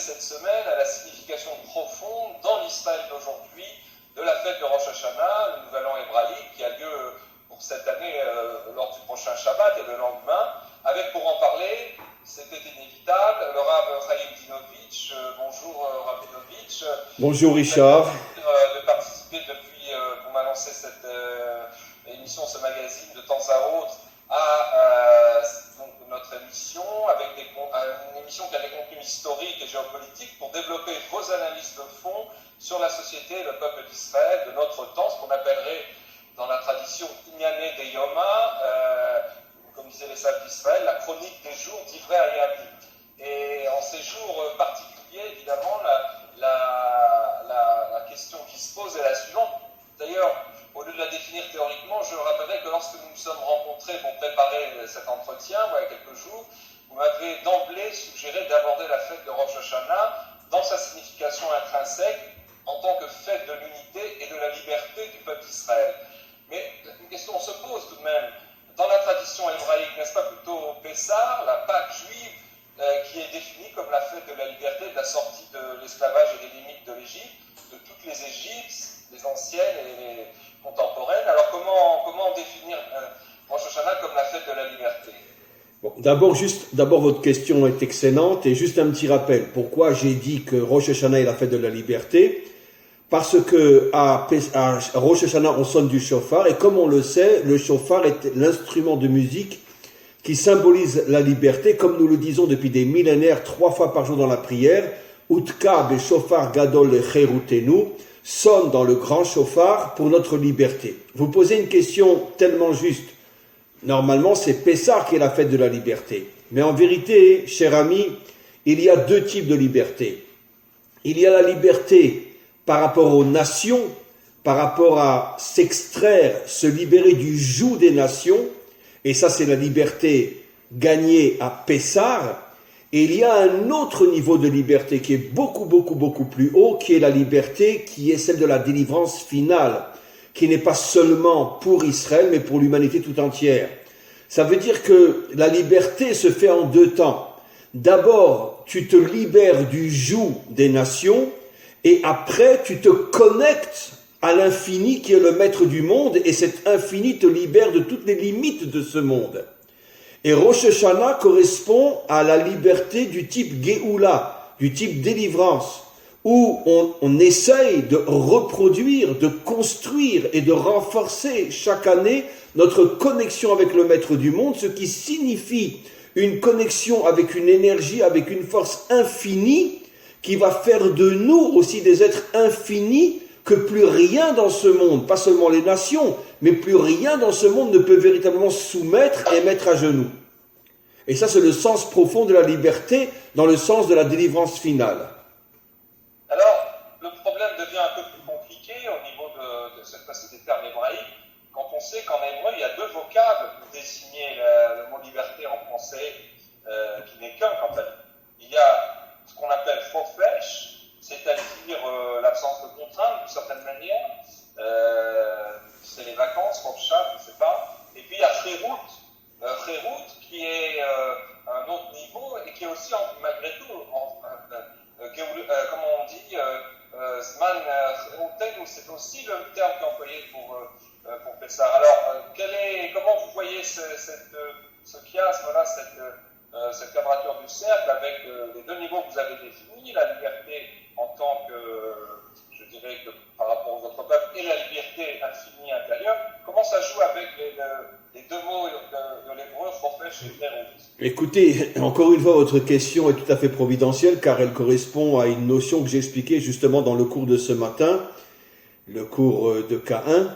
cette semaine à la signification profonde dans l'Israël d'aujourd'hui de la fête de Rosh Hashanah, le Nouvel An hébraïque, qui a lieu pour cette année lors du prochain Shabbat et le lendemain, avec pour en parler, c'était inévitable, le Rav Chaim Dinovitch. Bonjour Rabinovitch. Bonjour Richard. De participer depuis qu'on m'a lancé cette émission, ce magazine, de temps à autre, à donc notre émission, avec une émission qui a des contenus historiques et géopolitiques pour développer vos analyses de fond sur la société et le peuple d'Israël de notre temps, ce qu'on appellerait dans la tradition Inyané de Yoma, comme disaient les sages d'Israël, la chronique des jours d'Ivrei Hayami. Et en ces jours particuliers, évidemment, la question qui se pose est la suivante. D'ailleurs, au lieu de la définir théoriquement, je rappellerai que lorsque nous nous sommes rencontrés pour préparer cet entretien, il y a quelques jours, vous m'avez d'emblée suggéré d'aborder la fête de Rosh Hashanah dans sa signification intrinsèque en tant que fête de l'unité et de la liberté du peuple d'Israël. Mais une question se pose tout de même. Dans la tradition hébraïque, n'est-ce pas plutôt Pessah, la Pâque juive, qui est définie comme la fête de la liberté, de la sortie de l'esclavage et des limites de l'Égypte, de toutes les Égyptes, les anciennes et les contemporaines. Alors comment définir Rosh Hashanah comme la fête de la liberté? Bon, d'abord, votre question est excellente et juste un petit rappel. Pourquoi j'ai dit que Rosh Hashanah est la fête de la liberté? Parce que à Rosh Hashanah, on sonne du shofar et comme on le sait, le shofar est l'instrument de musique qui symbolise la liberté, comme nous le disons depuis des millénaires, 3 fois par jour dans la prière. Utka be shofar gadol lecherutenu, sonne dans le grand shofar pour notre liberté. Vous posez une question tellement juste. Normalement, c'est Pessah qui est la fête de la liberté. Mais en vérité, cher ami, il y a 2 types de liberté. Il y a la liberté par rapport aux nations, par rapport à s'extraire, se libérer du joug des nations, et ça c'est la liberté gagnée à Pessah. Et il y a un autre niveau de liberté qui est beaucoup plus haut, qui est la liberté qui est celle de la délivrance finale, qui n'est pas seulement pour Israël, mais pour l'humanité tout entière. Ça veut dire que la liberté se fait en 2 temps. D'abord, tu te libères du joug des nations, et après, tu te connectes à l'infini qui est le maître du monde, et cet infini te libère de toutes les limites de ce monde. Et Rosh Hashanah correspond à la liberté du type Géoula, du type délivrance, où on essaye de reproduire, de construire et de renforcer chaque année notre connexion avec le maître du monde, ce qui signifie une connexion avec une énergie, avec une force infinie, qui va faire de nous aussi des êtres infinis que plus rien dans ce monde, pas seulement les nations, mais plus rien dans ce monde ne peut véritablement soumettre et mettre à genoux. Et ça, c'est le sens profond de la liberté, dans le sens de la délivrance finale. Alors, le problème devient un peu plus compliqué au niveau de cette fois-ci des termes hébraïques, quand on sait qu'en hébreu, il y a 2 vocables pour désigner le mot liberté en français, qui n'est qu'un quant à lui. Il y a ce qu'on appelle chofesh, c'est-à-dire l'absence de contrainte, d'une certaine manière. C'est les vacances, chofshat, je ne sais pas. Et puis il y a chérut, qui est un autre niveau et qui est aussi, malgré tout, comme on dit, zman cherutenu, c'est aussi le terme qui est employé pour Pessah. Alors, comment vous voyez ce chiasme-là, cette quadrature du cercle avec les 2 niveaux que vous avez définis, la liberté en tant que, je dirais, que par rapport aux autres peuples, et la liberté infinie intérieure, comment ça joue avec les 2 mots de l'hébreu, chofesh et cherut? Écoutez, encore une fois, votre question est tout à fait providentielle, car elle correspond à une notion que j'ai expliquée justement dans le cours de ce matin, le cours de K1.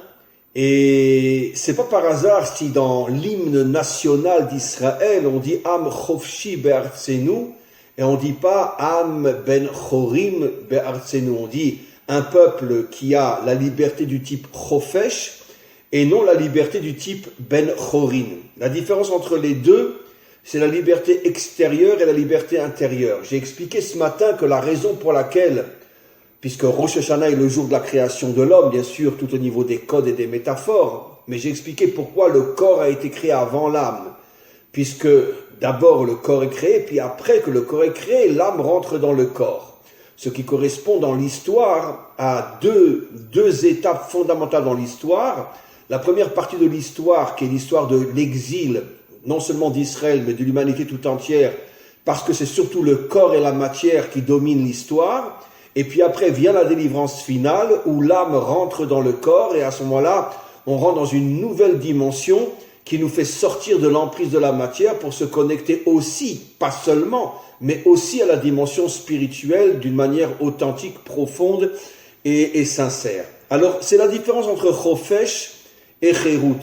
Et c'est pas par hasard si dans l'hymne national d'Israël on dit Am Chofshi Be'artsenu et on dit pas Am Ben Chorim Be'artsenu. On dit un peuple qui a la liberté du type Chofesh et non la liberté du type Ben Chorim. La différence entre les deux, c'est la liberté extérieure et la liberté intérieure. J'ai expliqué ce matin que la raison pour laquelle, puisque Rosh Hashanah est le jour de la création de l'homme, bien sûr, tout au niveau des codes et des métaphores, mais j'ai expliqué pourquoi le corps a été créé avant l'âme, puisque d'abord le corps est créé, puis après que le corps est créé, l'âme rentre dans le corps. Ce qui correspond dans l'histoire à deux étapes fondamentales dans l'histoire. La première partie de l'histoire, qui est l'histoire de l'exil, non seulement d'Israël, mais de l'humanité tout entière, parce que c'est surtout le corps et la matière qui dominent l'histoire. Et puis après vient la délivrance finale, où l'âme rentre dans le corps, et à ce moment-là, on rentre dans une nouvelle dimension qui nous fait sortir de l'emprise de la matière pour se connecter aussi, pas seulement, mais aussi à la dimension spirituelle d'une manière authentique, profonde et sincère. Alors, c'est la différence entre Chofesh et Cherut.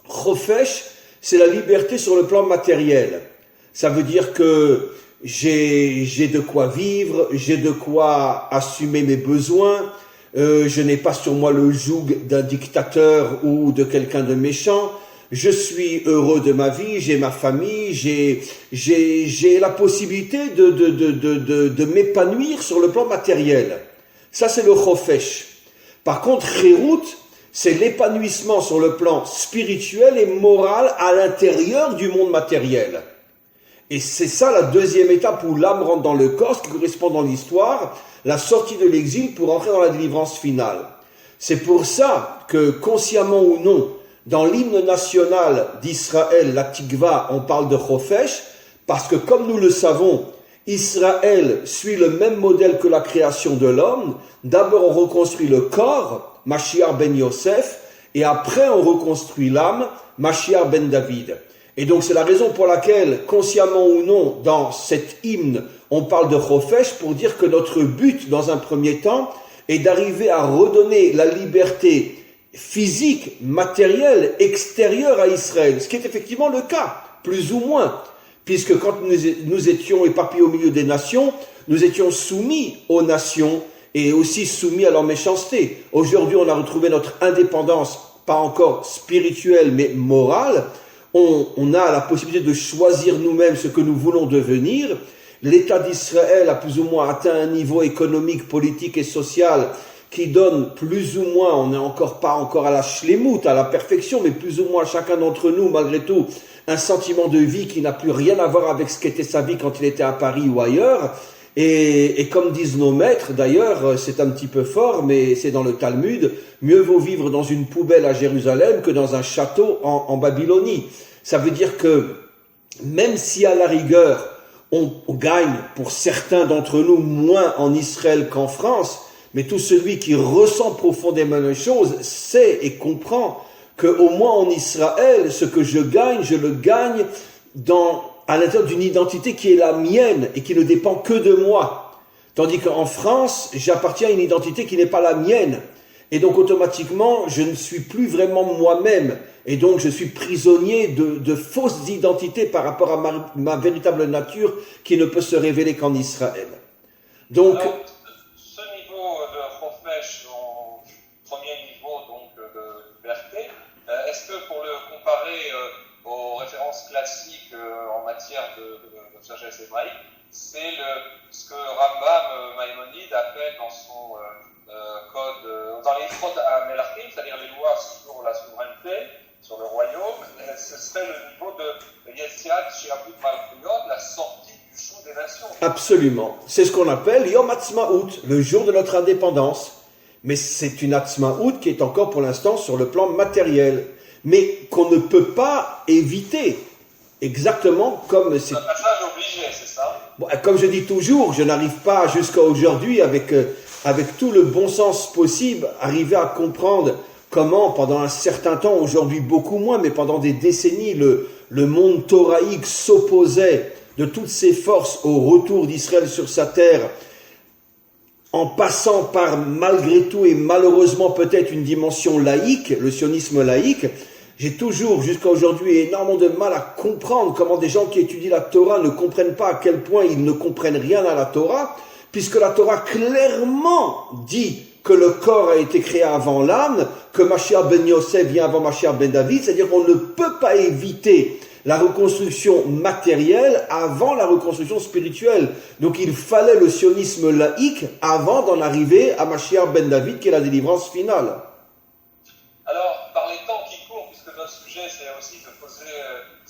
Chofesh, c'est la liberté sur le plan matériel. Ça veut dire que j'ai de quoi vivre, j'ai de quoi assumer mes besoins, je n'ai pas sur moi le joug d'un dictateur ou de quelqu'un de méchant, je suis heureux de ma vie, j'ai ma famille, j'ai la possibilité de m'épanouir sur le plan matériel. Ça, c'est le Chofesh. Par contre, Cherut, c'est l'épanouissement sur le plan spirituel et moral à l'intérieur du monde matériel. Et c'est ça la deuxième étape où l'âme rentre dans le corps, ce qui correspond dans l'histoire, la sortie de l'exil pour entrer dans la délivrance finale. C'est pour ça que, consciemment ou non, dans l'hymne national d'Israël, la Tikva, on parle de Chofesh, parce que comme nous le savons, Israël suit le même modèle que la création de l'homme. D'abord, on reconstruit le corps, Mashiach ben Yosef, et après, on reconstruit l'âme, Mashiach ben David. Et donc, c'est la raison pour laquelle, consciemment ou non, dans cet hymne, on parle de Chofesh pour dire que notre but, dans un premier temps, est d'arriver à redonner la liberté physique, matérielle, extérieure à Israël, ce qui est effectivement le cas, plus ou moins, puisque quand nous étions éparpillés au milieu des nations, nous étions soumis aux nations et aussi soumis à leur méchanceté. Aujourd'hui, on a retrouvé notre indépendance, pas encore spirituelle, mais morale. On a la possibilité de choisir nous-mêmes ce que nous voulons devenir. L'État d'Israël a plus ou moins atteint un niveau économique, politique et social qui donne plus ou moins, on n'est pas encore à la shlemut, à la perfection, mais plus ou moins à chacun d'entre nous, malgré tout, un sentiment de vie qui n'a plus rien à voir avec ce qu'était sa vie quand il était à Paris ou ailleurs. Et comme disent nos maîtres, d'ailleurs, c'est un petit peu fort, mais c'est dans le Talmud, mieux vaut vivre dans une poubelle à Jérusalem que dans un château en Babylonie. Ça veut dire que même si à la rigueur, on gagne pour certains d'entre nous moins en Israël qu'en France, mais tout celui qui ressent profondément les choses sait et comprend qu'au moins en Israël, ce que je le gagne à l'intérieur d'une identité qui est la mienne et qui ne dépend que de moi. Tandis qu'en France, j'appartiens à une identité qui n'est pas la mienne. Et donc automatiquement, je ne suis plus vraiment moi-même. Et donc je suis prisonnier de fausses identités par rapport à ma véritable nature qui ne peut se révéler qu'en Israël. Donc, alors, ce niveau de Chofesh, premier niveau donc de liberté, est-ce que pour le comparer aux références classiques en matière de sagesse hébraïque, c'est ce que Rambam Maïmonide appelle dans son code, dans les Frot Melachim, c'est-à-dire les lois sur la souveraineté, sur le royaume, ce serait le niveau de Yetziat Shi'abut Malchuyot, la sortie du joug des nations. Absolument. C'est ce qu'on appelle Yom Ha'atzmaut, le jour de notre indépendance. Mais c'est une Ha'atzmaut qui est encore pour l'instant sur le plan matériel, mais qu'on ne peut pas éviter. Exactement comme c'est. Un passage obligé, c'est ça? Bon, comme je dis toujours, je n'arrive pas jusqu'à aujourd'hui avec tout le bon sens possible, arriver à comprendre comment, pendant un certain temps, aujourd'hui beaucoup moins, mais pendant des décennies, le monde thoraïque s'opposait de toutes ses forces au retour d'Israël sur sa terre, en passant par, malgré tout et malheureusement peut-être une dimension laïque, le sionisme laïque. J'ai toujours, jusqu'à aujourd'hui, énormément de mal à comprendre comment des gens qui étudient la Torah ne comprennent pas à quel point ils ne comprennent rien à la Torah, puisque la Torah clairement dit que le corps a été créé avant l'âme, que Mashiach ben Yosef vient avant Mashiach ben David, c'est-à-dire qu'on ne peut pas éviter la reconstruction matérielle avant la reconstruction spirituelle. Donc il fallait le sionisme laïque avant d'en arriver à Mashiach ben David, qui est la délivrance finale. Alors, par les temps qui courent, puisque notre sujet c'est aussi de poser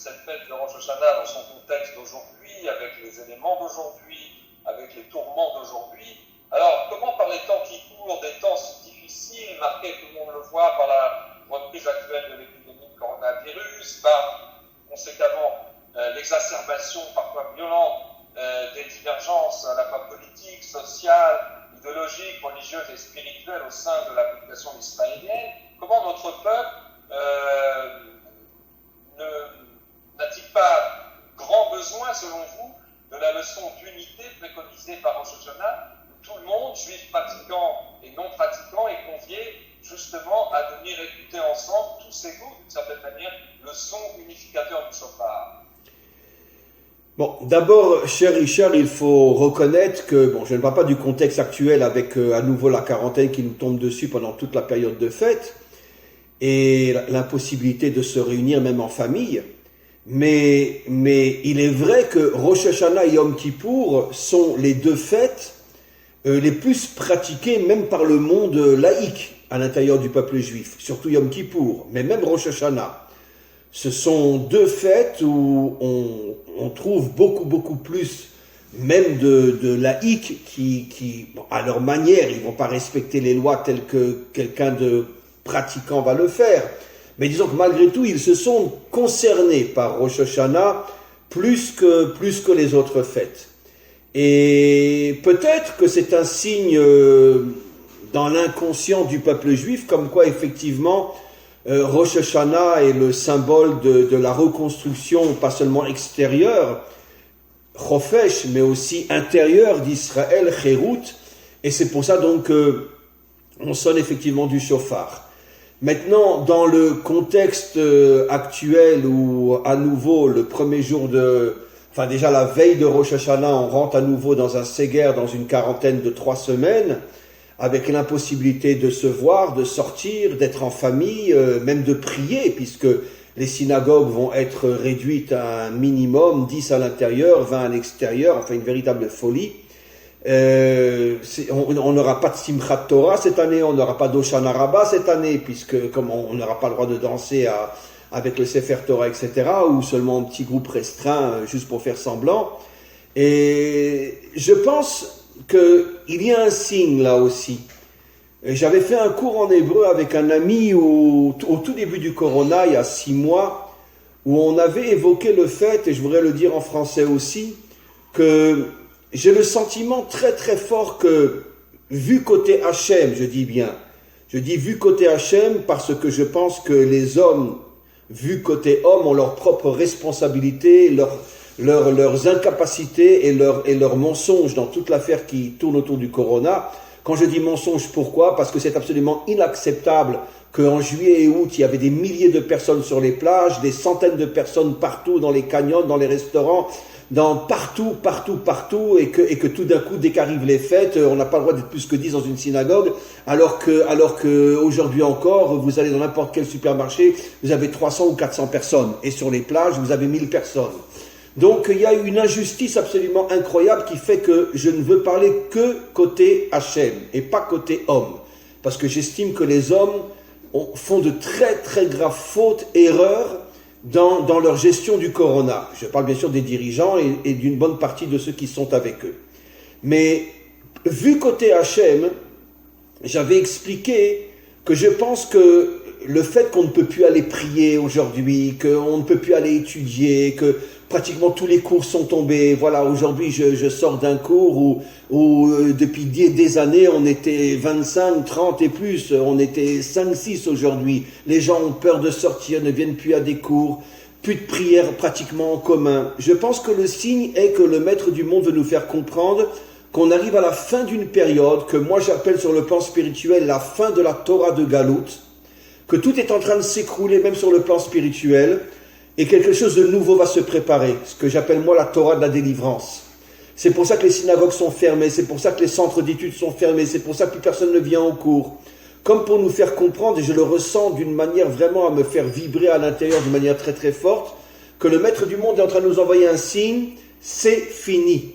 cette fête de Rosh Hashanah dans son contexte d'aujourd'hui, avec les éléments d'aujourd'hui, avec les tourments d'aujourd'hui. Alors, comment par les temps qui courent, des temps si difficiles, marqués, tout le monde le voit, par la reprise actuelle de l'épidémie de coronavirus, par conséquemment l'exacerbation parfois violente des divergences à la fois politiques, sociales, idéologiques, religieuses et spirituelles au sein de la population israélienne, comment notre peuple n'a-t-il pas grand besoin, selon vous, de la leçon d'unité préconisée par Rosh Hashanah, où tout le monde, juifs pratiquants et non pratiquants, est convié justement à venir écouter ensemble, tous égaux d'une certaine manière, le son unificateur du shofar. Bon, d'abord, cher Richard, il faut reconnaître que, bon, je ne parle pas du contexte actuel avec à nouveau la quarantaine qui nous tombe dessus pendant toute la période de fête et l'impossibilité de se réunir même en famille. Mais il est vrai que Rosh Hashanah et Yom Kippour sont les deux fêtes les plus pratiquées même par le monde laïque à l'intérieur du peuple juif, surtout Yom Kippour, mais même Rosh Hashanah. Ce sont deux fêtes où on trouve beaucoup plus même de laïcs qui bon, à leur manière, ils ne vont pas respecter les lois telles que quelqu'un de pratiquant va le faire. Mais disons que malgré tout, ils se sont concernés par Rosh Hashanah plus que les autres fêtes. Et peut-être que c'est un signe dans l'inconscient du peuple juif, comme quoi effectivement Rosh Hashanah est le symbole de la reconstruction, pas seulement extérieure, Chofesh, mais aussi intérieure d'Israël, Chérout. Et c'est pour ça donc on sonne effectivement du shofar. Maintenant, dans le contexte actuel où, à nouveau, le premier jour enfin déjà la veille de Rosh Hashanah, on rentre à nouveau dans un séguer, dans une quarantaine de 3 semaines, avec l'impossibilité de se voir, de sortir, d'être en famille, même de prier, puisque les synagogues vont être réduites à un minimum, 10 à l'intérieur, 20 à l'extérieur, enfin une véritable folie. On n'aura pas de Simchat Torah cette année, on n'aura pas d'Hoshana Rabbah cette année, puisque comme on n'aura pas le droit de danser avec le Sefer Torah, etc., ou seulement un petit groupe restreint, juste pour faire semblant. Et je pense qu'il y a un signe là aussi. Et j'avais fait un cours en hébreu avec un ami au tout début du Corona, il y a 6 mois, où on avait évoqué le fait, et je voudrais le dire en français aussi, que j'ai le sentiment très très fort que, vu côté Hachem, je dis vu côté Hachem parce que je pense que les hommes, vu côté hommes, ont leurs propres responsabilités, leurs incapacités et leurs mensonges dans toute l'affaire qui tourne autour du Corona. Quand je dis mensonge, pourquoi ? Parce que c'est absolument inacceptable qu'en juillet et août, il y avait des milliers de personnes sur les plages, des centaines de personnes partout dans les canyons, dans les restaurants, partout, et que tout d'un coup, dès qu'arrivent les fêtes, on n'a pas le droit d'être plus que 10 dans une synagogue, alors que aujourd'hui encore, vous allez dans n'importe quel supermarché, vous avez 300 ou 400 personnes, et sur les plages, vous avez 1000 personnes. Donc, il y a une injustice absolument incroyable qui fait que je ne veux parler que côté Hachem, et pas côté homme, parce que j'estime que les hommes font de très très graves fautes, erreurs, dans leur gestion du Corona. Je parle bien sûr des dirigeants et d'une bonne partie de ceux qui sont avec eux. Mais vu côté Hachem, j'avais expliqué que je pense que le fait qu'on ne peut plus aller prier aujourd'hui, qu'on ne peut plus aller étudier, que pratiquement tous les cours sont tombés. Voilà, aujourd'hui je sors d'un cours où depuis des années on était 25, 30 et plus, on était 5, 6 aujourd'hui. Les gens ont peur de sortir, ne viennent plus à des cours, plus de prières pratiquement en commun. Je pense que le signe est que le Maître du monde veut nous faire comprendre qu'on arrive à la fin d'une période que moi j'appelle sur le plan spirituel la fin de la Torah de Galout, que tout est en train de s'écrouler même sur le plan spirituel, et quelque chose de nouveau va se préparer, ce que j'appelle moi la Torah de la délivrance. C'est pour ça que les synagogues sont fermées, c'est pour ça que les centres d'études sont fermés, c'est pour ça que plus personne ne vient en cours. Comme pour nous faire comprendre, et je le ressens d'une manière vraiment à me faire vibrer à l'intérieur d'une manière très très forte, que le Maître du monde est en train de nous envoyer un signe, c'est fini.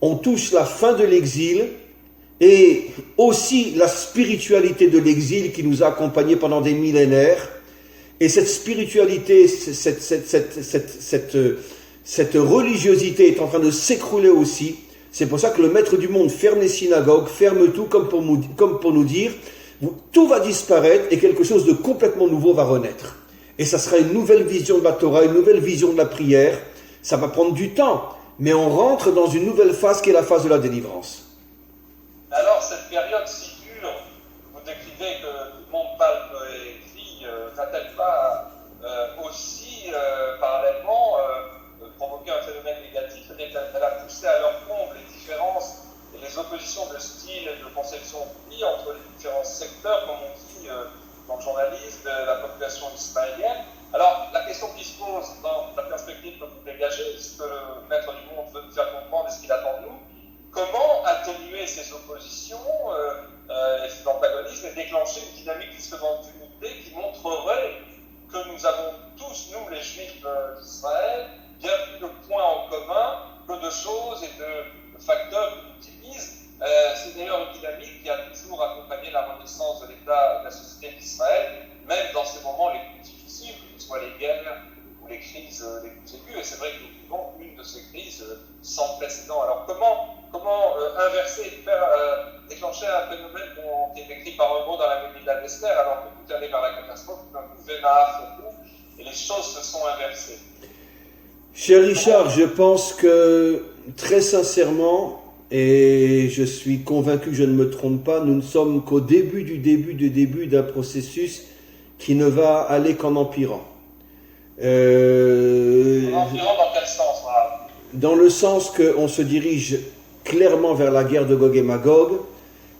On touche la fin de l'exil, et aussi la spiritualité de l'exil qui nous a accompagnés pendant des millénaires. Et cette spiritualité, cette religiosité est en train de s'écrouler aussi. C'est pour ça que le maître du monde ferme les synagogues, ferme tout, comme pour nous dire, tout va disparaître et quelque chose de complètement nouveau va renaître. Et ça sera une nouvelle vision de la Torah, une nouvelle vision de la prière. Ça va prendre du temps, mais on rentre dans une nouvelle phase qui est la phase de la délivrance. Alors, cette période si dure, vous décrivez que tout le monde parle et crie, n'a-t-elle pas aussi, parallèlement, provoqué un phénomène négatif? Elle a poussé à leur comble les différences et les oppositions de style et de conception de vie entre les différents secteurs, comme on dit dans le journalisme, de la population israélienne. Alors, la question qui se pose dans la perspective que vous dégagez, ce que le maître du monde veut nous faire comprendre et ce qu'il attend de nous, comment atténuer ces oppositions et ces antagonismes et déclencher une dynamique justement d'unité qui montrerait que nous avons tous, nous les Juifs d'Israël, bien plus de points en commun que de choses et de facteurs qui nous divisent. C'est d'ailleurs une dynamique qui a toujours accompagné la renaissance de l'État et de la société d'Israël, même dans ces moments les plus difficiles, que ce soit les guerres ou les crises les plus aiguës. Et c'est vrai que nous vivons une de ces crises sans précédent. Alors comment inverser, déclencher un phénomène qui est décrit par un mot dans la Megillah d'Esther, alors que tout allait vers la catastrophe, d'un coup, et les choses se sont inversées. Cher Richard, je pense que très sincèrement, et je suis convaincu que je ne me trompe pas, nous ne sommes qu'au début d'un processus qui ne va aller qu'en empirant. En empirant dans quel sens, voilà? Dans le sens qu'on se dirige clairement vers la guerre de Gog et Magog.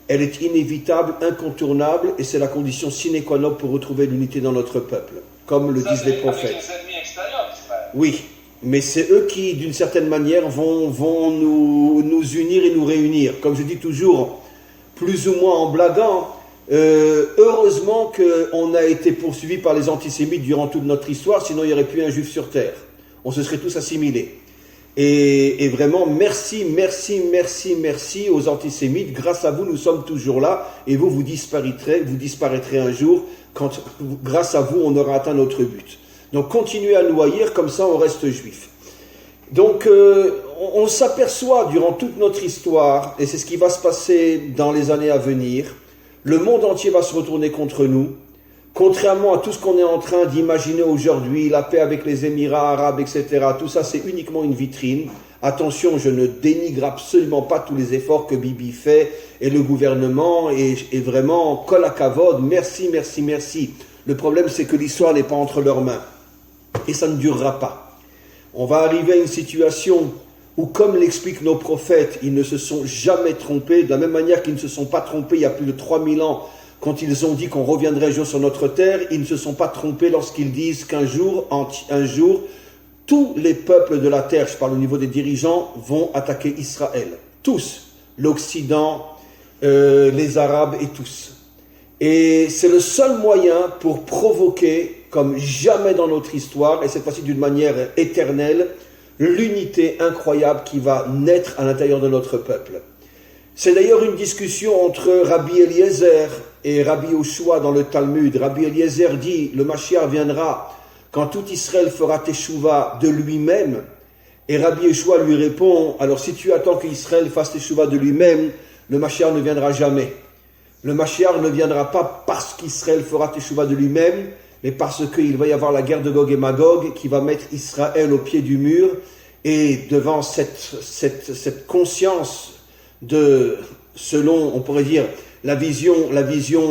Elle est inévitable, incontournable, et c'est la condition sine qua non pour retrouver l'unité dans notre peuple, comme le disent les prophètes. Avec les ennemis extérieurs d'Israël. Oui, mais c'est eux qui, d'une certaine manière, vont nous unir et nous réunir. Comme je dis toujours, plus ou moins en blaguant, heureusement qu'on a été poursuivis par les antisémites durant toute notre histoire, sinon il n'y aurait plus un juif sur terre. On se serait tous assimilés. Et vraiment, merci aux antisémites. Grâce à vous, nous sommes toujours là, et vous disparaîtrez un jour, quand grâce à vous, on aura atteint notre but. Donc continuez à nous haïr, comme ça on reste juif. Donc on s'aperçoit durant toute notre histoire, et c'est ce qui va se passer dans les années à venir, le monde entier va se retourner contre nous, contrairement à tout ce qu'on est en train d'imaginer aujourd'hui, la paix avec les Émirats arabes, etc. Tout ça c'est uniquement une vitrine. Attention, je ne dénigre absolument pas tous les efforts que Bibi fait, et le gouvernement, et vraiment, kol hakavod, merci. Le problème c'est que l'histoire n'est pas entre leurs mains. Et ça ne durera pas. On va arriver à une situation où, comme l'expliquent nos prophètes, ils ne se sont jamais trompés, de la même manière qu'ils ne se sont pas trompés il y a plus de 3000 ans, quand ils ont dit qu'on reviendrait un jour sur notre terre, ils ne se sont pas trompés lorsqu'ils disent qu'un jour, tous les peuples de la terre, je parle au niveau des dirigeants, vont attaquer Israël. Tous. L'Occident, les Arabes et tous. Et c'est le seul moyen pour provoquer, comme jamais dans notre histoire, et cette fois-ci d'une manière éternelle, l'unité incroyable qui va naître à l'intérieur de notre peuple. C'est d'ailleurs une discussion entre Rabbi Eliezer et Rabbi Yoshua dans le Talmud. Rabbi Eliezer dit, le Mashiach viendra quand tout Israël fera teshuva de lui-même. Et Rabbi Yoshua lui répond, alors si tu attends qu'Israël fasse teshuva de lui-même, le Mashiach ne viendra jamais. Le Mashiach ne viendra pas parce qu'Israël fera teshuva de lui-même, mais parce qu'il va y avoir la guerre de Gog et Magog qui va mettre Israël au pied du mur, et devant cette conscience de, selon, on pourrait dire, la vision,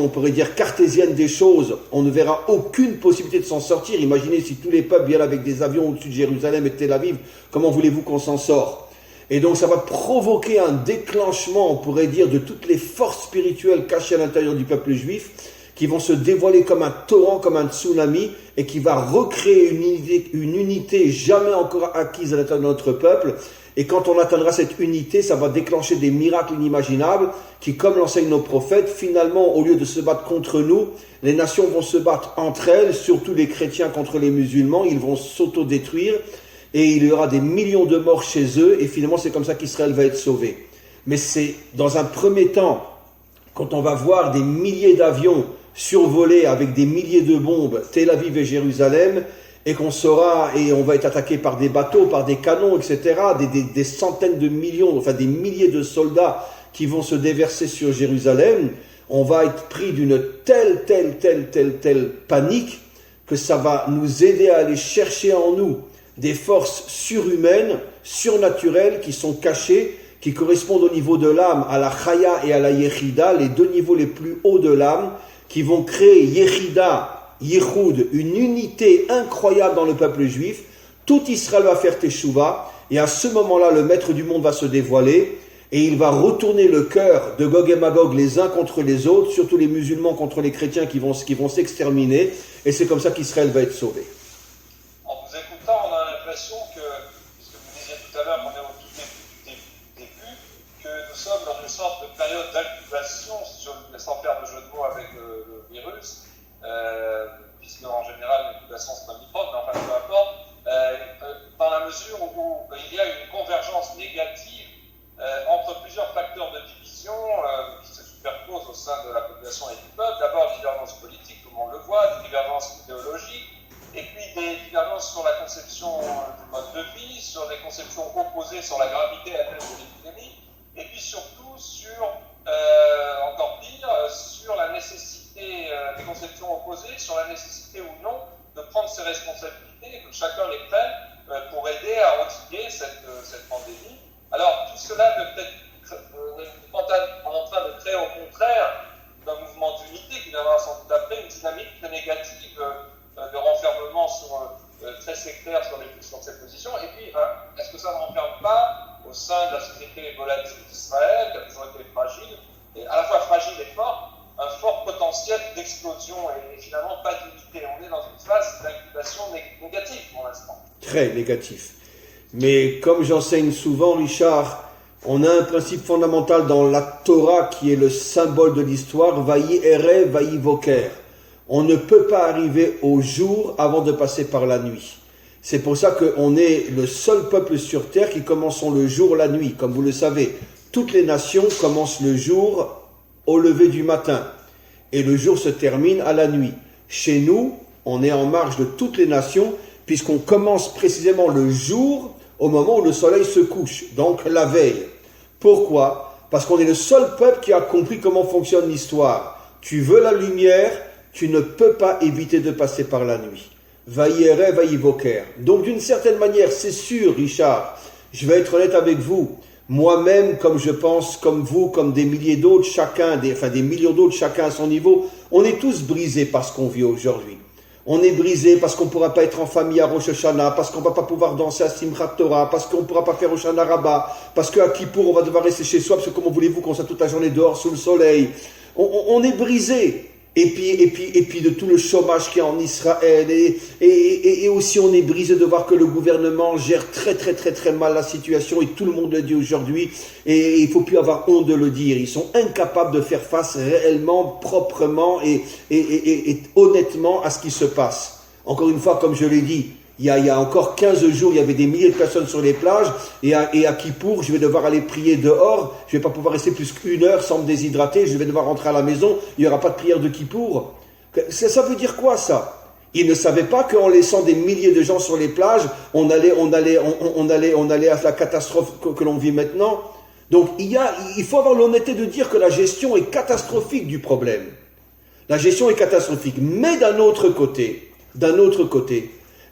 on pourrait dire, cartésienne des choses, on ne verra aucune possibilité de s'en sortir. Imaginez si tous les peuples viennent avec des avions au-dessus de Jérusalem et de Tel Aviv, comment voulez-vous qu'on s'en sort? Et donc ça va provoquer un déclenchement, on pourrait dire, de toutes les forces spirituelles cachées à l'intérieur du peuple juif, qui vont se dévoiler comme un torrent, comme un tsunami, et qui va recréer une unité jamais encore acquise à l'intérieur de notre peuple. Et quand on atteindra cette unité, ça va déclencher des miracles inimaginables qui, comme l'enseignent nos prophètes, finalement, au lieu de se battre contre nous, les nations vont se battre entre elles, surtout les chrétiens contre les musulmans, ils vont s'autodétruire et il y aura des millions de morts chez eux et finalement c'est comme ça qu'Israël va être sauvé. Mais c'est dans un premier temps, quand on va voir des milliers d'avions survoler avec des milliers de bombes Tel Aviv et Jérusalem, et qu'on on va être attaqué par des bateaux, par des canons, etc., des centaines de millions, enfin des milliers de soldats qui vont se déverser sur Jérusalem, on va être pris d'une telle panique que ça va nous aider à aller chercher en nous des forces surhumaines, surnaturelles, qui sont cachées, qui correspondent au niveau de l'âme, à la chaya et à la yechida, les deux niveaux les plus hauts de l'âme, qui vont créer yechida, yichud, une unité incroyable dans le peuple juif. Tout Israël va faire teshuva, et à ce moment-là, le maître du monde va se dévoiler, et il va retourner le cœur de Gog et Magog les uns contre les autres, surtout les musulmans contre les chrétiens qui vont s'exterminer, et c'est comme ça qu'Israël va être sauvé. En vous écoutant, on a l'impression que, puisque vous disiez tout à l'heure qu'on est au tout début, que nous sommes dans une sorte de période d'incubation, sans faire de jeu de mots avec le virus, puisque en général l'incubation c'est un microbe, mais enfin peu importe, dans la mesure où il y a une convergence négative entre plusieurs facteurs de division qui se superposent au sein de la population et du peuple. D'abord, des divergences politiques, comme on le voit, des divergences idéologiques, et puis des divergences sur la conception du mode de vie, sur des conceptions opposées sur la gravité elle-même de l'épidémie, et puis surtout sur, encore pire, sur la nécessité, des conceptions opposées, sur la nécessité ou non de prendre ses responsabilités, et que chacun les prenne pour aider à endiguer cette pandémie. Alors, tout cela on est en train de créer au contraire d'un mouvement d'unité qui viendra sans doute après, une dynamique très négative de renfermement très sectaire sur ces positions. Et puis, est-ce que ça ne renferme pas au sein de la société volatile d'Israël, qui a toujours été fragile, et à la fois fragile et forte, un fort potentiel d'explosion et finalement pas d'unité. On est dans une phase d'incubation négative pour l'instant. Très négatif. Mais comme j'enseigne souvent, Richard, on a un principe fondamental dans la Torah qui est le symbole de l'histoire, Vayi Erev, Vayi Voker. On ne peut pas arriver au jour avant de passer par la nuit. C'est pour ça qu'on est le seul peuple sur terre qui commençons le jour la nuit. Comme vous le savez, toutes les nations commencent le jour au lever du matin et le jour se termine à la nuit. Chez nous, on est en marge de toutes les nations puisqu'on commence précisément le jour au moment où le soleil se couche, donc la veille. Pourquoi ? Parce qu'on est le seul peuple qui a compris comment fonctionne l'histoire. Tu veux la lumière, tu ne peux pas éviter de passer par la nuit. Vaïere, vaïvoker. Donc d'une certaine manière, c'est sûr, Richard, je vais être honnête avec vous, moi-même, comme je pense, comme vous, comme des milliers d'autres, des millions d'autres, chacun à son niveau, on est tous brisés par ce qu'on vit aujourd'hui. On est brisé parce qu'on ne pourra pas être en famille à Rosh Hashanah, parce qu'on ne va pas pouvoir danser à Simchat Torah, parce qu'on ne pourra pas faire Hoshana Rabbah, parce qu'à Kippour, on va devoir rester chez soi, parce que comment voulez-vous qu'on soit toute la journée dehors sous le soleil ? On est brisé. Et puis de tout le chômage qu'il y a en Israël, et aussi on est brisé de voir que le gouvernement gère très mal la situation, et tout le monde le dit aujourd'hui, et il ne faut plus avoir honte de le dire. Ils sont incapables de faire face réellement, proprement et honnêtement à ce qui se passe. Encore une fois, comme je l'ai dit, il y a encore 15 jours, il y avait des milliers de personnes sur les plages, et à Kippour, je vais devoir aller prier dehors, je ne vais pas pouvoir rester plus qu'une heure sans me déshydrater, je vais devoir rentrer à la maison, il n'y aura pas de prière de Kippour. Ça veut dire quoi, ça ? Ils ne savaient pas qu'en laissant des milliers de gens sur les plages, on allait à la catastrophe que l'on vit maintenant. Donc il faut avoir l'honnêteté de dire que la gestion est catastrophique du problème. La gestion est catastrophique, mais d'un autre côté,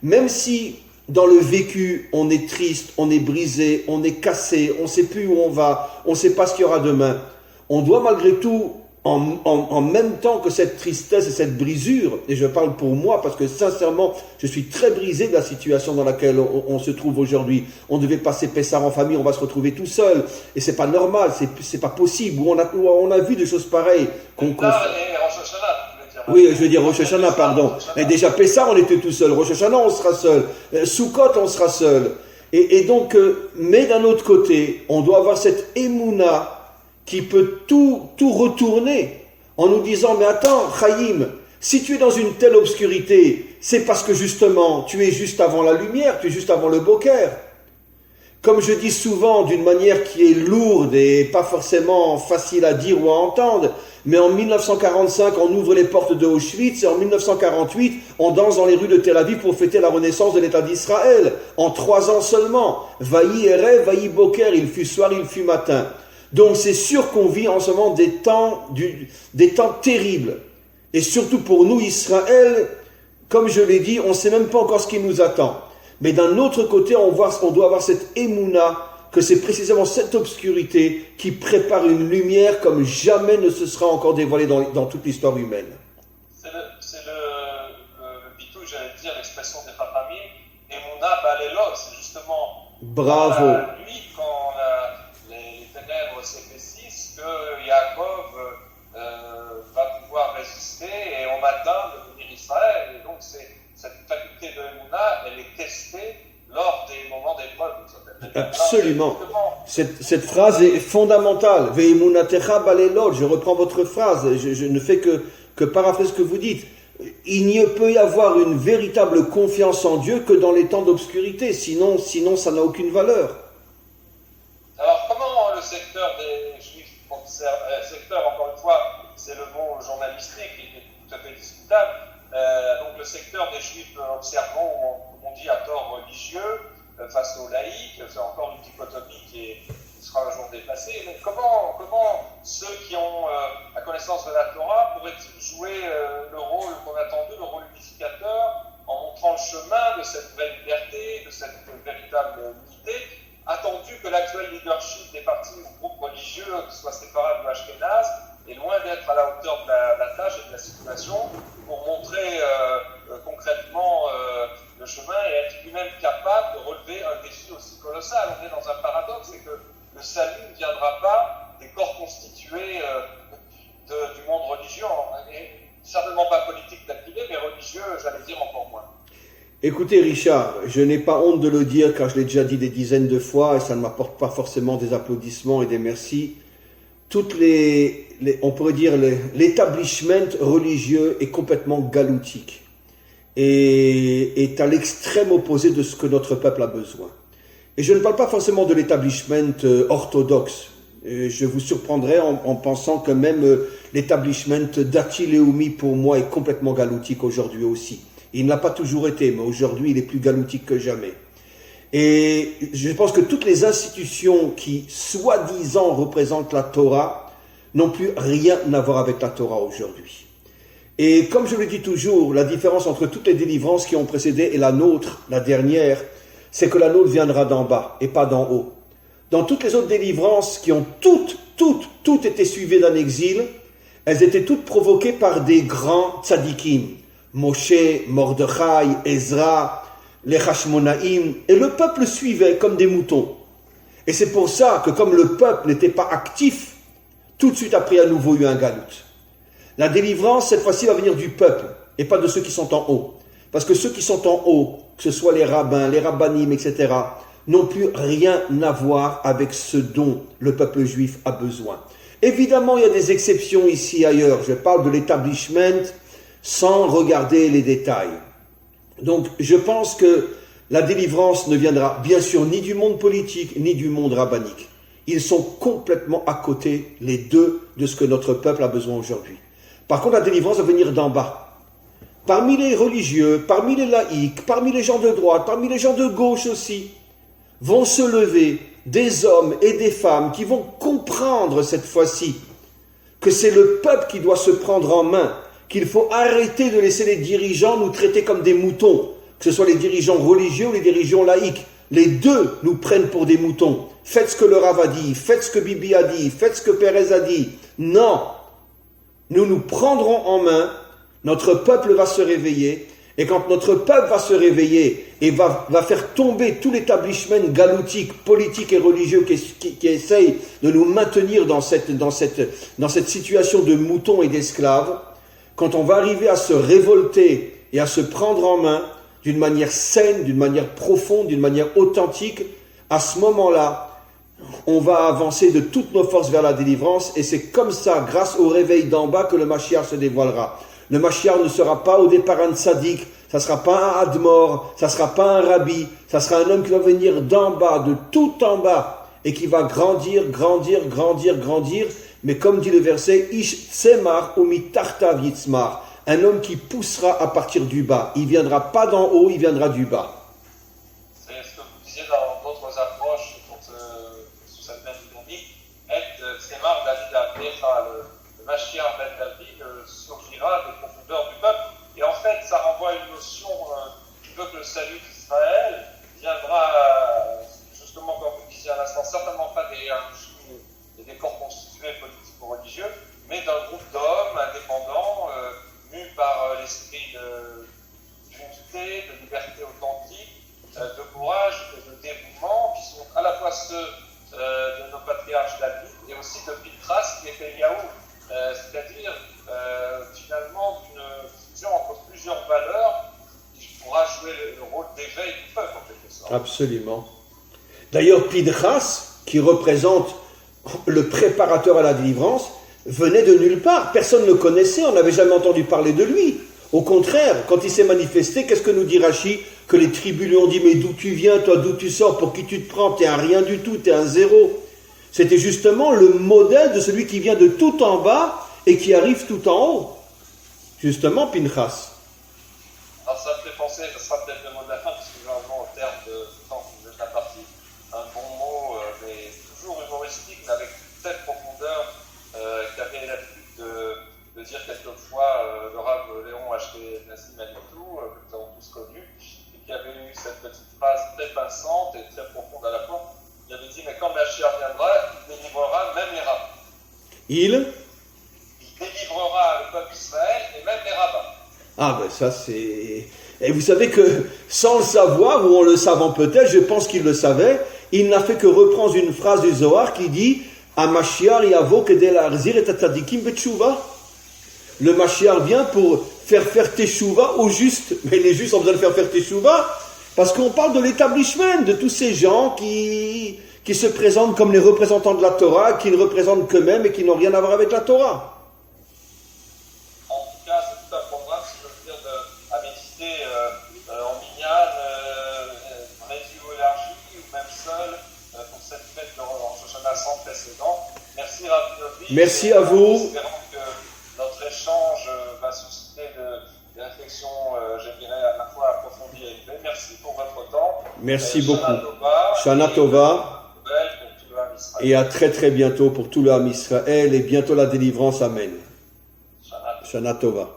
même si dans le vécu, on est triste, on est brisé, on est cassé, on ne sait plus où on va, on ne sait pas ce qu'il y aura demain, on doit malgré tout, en même temps que cette tristesse et cette brisure, et je parle pour moi parce que sincèrement, je suis très brisé de la situation dans laquelle on se trouve aujourd'hui. On devait passer Pessah en famille, on va se retrouver tout seul, et c'est pas normal, c'est pas possible, où on a vu des choses pareilles. Oui, je veux dire Rosh Hashanah, pardon. Et déjà Pessah, on était tout seul. Rosh Hashanah, on sera seul. Sukkot, on sera seul. Et donc, mais d'un autre côté, on doit avoir cette émouna qui peut tout retourner en nous disant, mais attends, Chaim, si tu es dans une telle obscurité, c'est parce que justement, tu es juste avant la lumière, tu es juste avant le Boker. Comme je dis souvent, d'une manière qui est lourde et pas forcément facile à dire ou à entendre, Mais en 1945, on ouvre les portes de Auschwitz et en 1948, on danse dans les rues de Tel Aviv pour fêter la renaissance de l'État d'Israël. En 3 ans seulement. Vaï Erev, Vaï Boker, il fut soir, il fut matin. Donc c'est sûr qu'on vit en ce moment des temps terribles. Et surtout pour nous, Israël, comme je l'ai dit, on ne sait même pas encore ce qui nous attend. Mais d'un autre côté, on doit avoir cette émouna, que c'est précisément cette obscurité qui prépare une lumière comme jamais ne se sera encore dévoilée dans toute l'histoire humaine. C'est le bitou, j'allais dire, l'expression des Chachamim, Emouna Balelot, c'est justement bravo. La nuit, quand les ténèbres s'épaississent, que Yaakov va pouvoir résister et au matin devenir Israël. Et donc cette faculté de Emouna, elle est testée lors des moments d'épreuve. Absolument. Cette phrase est fondamentale. Ve'emunatecha balelot. Je reprends votre phrase. Je ne fais que paraphraser ce que vous dites. Il n'y peut y avoir une véritable confiance en Dieu que dans les temps d'obscurité. Sinon, ça n'a aucune valeur. Alors, comment le secteur des Juifs observe, secteur, encore une fois, c'est le mot journalistique, qui est tout à fait discutable. Donc, le secteur des Juifs observant, ou on dit à tort religieux, face aux laïcs, c'est encore une dichotomie qui sera un jour dépassée. Mais comment ceux qui ont la connaissance de la Torah pourraient-ils jouer le rôle qu'on a attendu, le rôle unificateur, en montrant le chemin de cette vraie liberté, de cette véritable unité, attendu que l'actuel leadership des partis ou groupes religieux qui soient séparés de l'Ashkénaz est loin d'être à la hauteur de la tâche et de la situation pour montrer concrètement le chemin et être lui-même capable de relever un défi aussi colossal. On est dans un paradoxe, c'est que le salut ne viendra pas des corps constitués du monde religieux, et certainement pas politique tel qu'il est, mais religieux, j'allais dire encore moins. Écoutez Richard, je n'ai pas honte de le dire car je l'ai déjà dit des dizaines de fois et ça ne m'apporte pas forcément des applaudissements et des merci. On pourrait dire l'établissement religieux est complètement galoutique et est à l'extrême opposé de ce que notre peuple a besoin. Et je ne parle pas forcément de l'établissement orthodoxe. Je vous surprendrai en pensant que même l'établissement Dati Leumi pour moi est complètement galoutique aujourd'hui aussi. Il ne l'a pas toujours été, mais aujourd'hui il est plus galoutique que jamais. Et je pense que toutes les institutions qui, soi-disant, représentent la Torah, n'ont plus rien à voir avec la Torah aujourd'hui. Et comme je le dis toujours, la différence entre toutes les délivrances qui ont précédé et la nôtre, la dernière, c'est que la nôtre viendra d'en bas et pas d'en haut. Dans toutes les autres délivrances qui ont toutes été suivies d'un exil, elles étaient toutes provoquées par des grands tzadikim. Moshe, Mordechai, Ezra, les Hashmonaïm, et le peuple suivait comme des moutons. Et c'est pour ça que comme le peuple n'était pas actif, tout de suite après à nouveau eu un galoute. La délivrance, cette fois-ci, va venir du peuple, et pas de ceux qui sont en haut. Parce que ceux qui sont en haut, que ce soit les rabbins, les rabbanim, etc., n'ont plus rien à voir avec ce dont le peuple juif a besoin. Évidemment, il y a des exceptions ici et ailleurs. Je parle de l'établissement sans regarder les détails. Donc, je pense que la délivrance ne viendra bien sûr ni du monde politique, ni du monde rabbinique. Ils sont complètement à côté, les deux, de ce que notre peuple a besoin aujourd'hui. Par contre, la délivrance va venir d'en bas. Parmi les religieux, parmi les laïcs, parmi les gens de droite, parmi les gens de gauche aussi, vont se lever des hommes et des femmes qui vont comprendre cette fois-ci que c'est le peuple qui doit se prendre en main, qu'il faut arrêter de laisser les dirigeants nous traiter comme des moutons, que ce soit les dirigeants religieux ou les dirigeants laïcs. Les deux nous prennent pour des moutons. Faites ce que le Rav a dit, faites ce que Bibi a dit, faites ce que Pérez a dit. Non, nous nous prendrons en main, notre peuple va se réveiller, et quand notre peuple va se réveiller et va faire tomber tout l'établissement galoutique, politique et religieux qui essaye de nous maintenir dans cette situation de moutons et d'esclaves, quand on va arriver à se révolter et à se prendre en main d'une manière saine, d'une manière profonde, d'une manière authentique, à ce moment-là, on va avancer de toutes nos forces vers la délivrance et c'est comme ça, grâce au réveil d'en bas, que le Mashiach se dévoilera. Le Mashiach ne sera pas au départ un tzaddik, ça ne sera pas un admor, ça ne sera pas un rabbi, ça sera un homme qui va venir d'en bas, de tout en bas, et qui va grandir, Mais comme dit le verset, Ish tsemar umi tartav yitzmar, un homme qui poussera à partir du bas. Il viendra pas d'en haut, il viendra du bas. C'est ce que vous disiez dans d'autres approches sur cette même dynamique. Et tsemar David Abdecha, le Mashiach ben David, surgira des profondeurs du peuple. Et en fait, ça renvoie à une notion qui veut que le salut d'Israël viendra, justement, comme vous disiez à l'instant, certainement pas des hiérarchies et des corps constitués politiques ou religieux, mais d'un groupe d'hommes indépendants, mus par l'esprit d'unité, de liberté authentique, de courage et de dévouement, qui sont à la fois ceux de nos patriarches David et aussi de Pinchas qui était Yaou, c'est-à-dire finalement d'une fusion entre plusieurs valeurs qui pourra jouer le rôle d'éveil du peuple en quelque sorte. Absolument. D'ailleurs, Pinchas, qui représente le préparateur à la délivrance, venait de nulle part. Personne ne le connaissait, on n'avait jamais entendu parler de lui. Au contraire, quand il s'est manifesté, qu'est-ce que nous dit Rachi? Que les tribus lui ont dit, mais d'où tu viens, toi, d'où tu sors, pour qui tu te prends? T'es un rien du tout, t'es un zéro. C'était justement le modèle de celui qui vient de tout en bas et qui arrive tout en haut. Justement, Pinchas. Alors ça me fait penser, ce sera peut-être le mot de la fin, puisque généralement au terme de temps que vous êtes imparti, un bon mot, mais toujours humoristique, mais avec cette profondeur qu'avait l'habitude de dire quelquefois le Rav Léon acheté Nassim Manitou, que nous avons tous connu, et qui avait eu cette petite phrase très pinçante et très profonde à la fois. Il avait dit, mais quand Mashiach viendra, il délivrera même les rabbins. Il délivrera le peuple d'Israël et même les rabbins. Ah ben ça c'est... Et vous savez que, sans le savoir, ou en le savant peut-être, je pense qu'il le savait, il n'a fait que reprendre une phrase du Zohar qui dit « Mashiach yavo kedei la'achzir et tzadikim beteshuva » Le Mashiach vient pour faire teshuva aux justes. Mais les justes ont besoin de faire teshuva parce qu'on parle de l'établissement, de tous ces gens qui se présentent comme les représentants de la Torah, qui ne représentent qu'eux-mêmes et qui n'ont rien à voir avec la Torah. En tout cas, c'est tout un programme, si je veux dire, à méditer en minyan, réduit ou élargi, ou même seul, pour cette fête de Rosh Hashanah sans précédent. Merci Rav Novi. Merci à vous. Espérons que notre échange va susciter des réflexions, je dirais, à la fois approfondies et élevées. Merci pour votre temps. Merci beaucoup. Shana Tova. Et à très très bientôt pour tout le Ham Israël et bientôt la délivrance. Amen. Shana Tova.